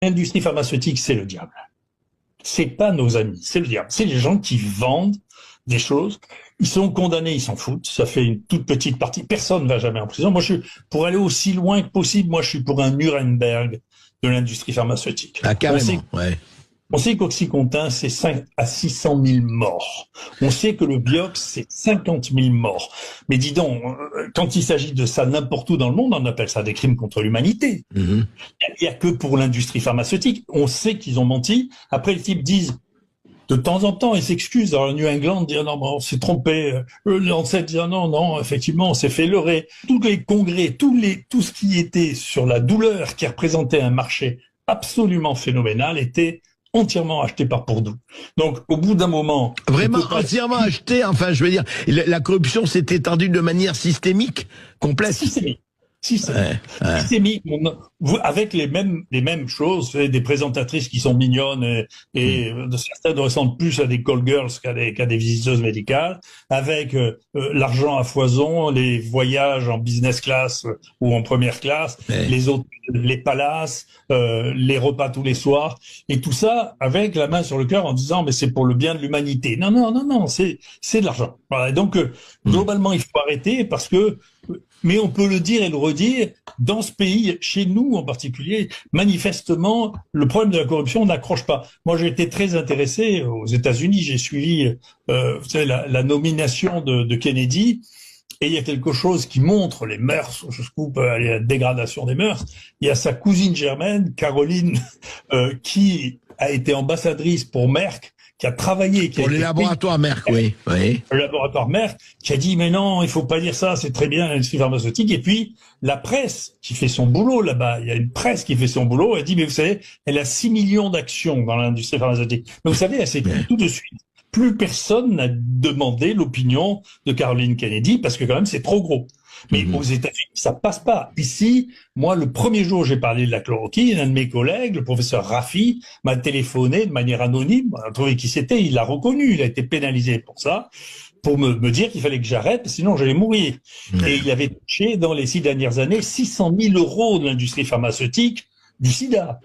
L'industrie pharmaceutique, c'est le diable. C'est pas nos amis, c'est le diable. C'est les gens qui vendent des choses. Ils sont condamnés, ils s'en foutent. Ça fait une toute petite partie. Personne ne va jamais en prison. Moi, pour aller aussi loin que possible, moi, je suis pour un Nuremberg de l'industrie pharmaceutique. Ah, carrément, ouais. On sait qu'Oxycontin, c'est 5 à 600 000 morts. On sait que le Vioxx, c'est 50 000 morts. Mais dis donc, quand il s'agit de ça n'importe où dans le monde, on appelle ça des crimes contre l'humanité. Il y a que pour l'industrie pharmaceutique. On sait qu'ils ont menti. Après, les types disent, de temps en temps, ils s'excusent. Alors, le New England dit, non, on s'est trompé. Le Lancet dit, non, effectivement, on s'est fait leurrer. Tous les congrès, tout ce qui était sur la douleur qui représentait un marché absolument phénoménal était entièrement acheté par Purdue. Donc, au bout d'un moment... Vraiment entièrement acheté, enfin, je veux dire, la corruption s'est étendue de manière systémique, complète. Systémique, avec les mêmes choses, des présentatrices qui sont mignonnes et certaines ressemblent plus à des call girls qu'à des visiteuses médicales, avec l'argent à foison, les voyages en business class ou en première classe, les autres, les palaces, les repas tous les soirs, et tout ça avec la main sur le cœur en disant mais c'est pour le bien de l'humanité. Non, c'est de l'argent. Voilà. Donc globalement il faut arrêter parce que mais on peut le dire et le redire, dans ce pays, chez nous en particulier, manifestement, le problème de la corruption n'accroche pas. Moi, j'ai été très intéressé aux États-Unis, j'ai suivi vous savez, la nomination de Kennedy, et il y a quelque chose qui montre les mœurs, jusqu'où peut aller la dégradation des mœurs. Il y a sa cousine germaine, Caroline, qui a été ambassadrice pour Merck, qui a travaillé... Pour les laboratoires Merck, oui. Le laboratoire Merck, qui a dit, mais non, il faut pas dire ça, c'est très bien l'industrie pharmaceutique. Et puis, la presse qui fait son boulot là-bas, il y a une presse qui fait son boulot, elle dit, mais vous savez, elle a 6 millions d'actions dans l'industrie pharmaceutique. Mais vous savez, elle s'est dit tout de suite. Plus personne n'a demandé l'opinion de Caroline Kennedy, parce que quand même, c'est trop gros. Mais aux États-Unis, ça passe pas. Ici, moi, le premier jour où j'ai parlé de la chloroquine, un de mes collègues, le professeur Raffi, m'a téléphoné de manière anonyme. On a trouvé qui c'était, il l'a reconnu, il a été pénalisé pour ça, pour me dire qu'il fallait que j'arrête, sinon j'allais mourir. Et il avait touché, dans les 6 dernières années, 600 000 € de l'industrie pharmaceutique du sida.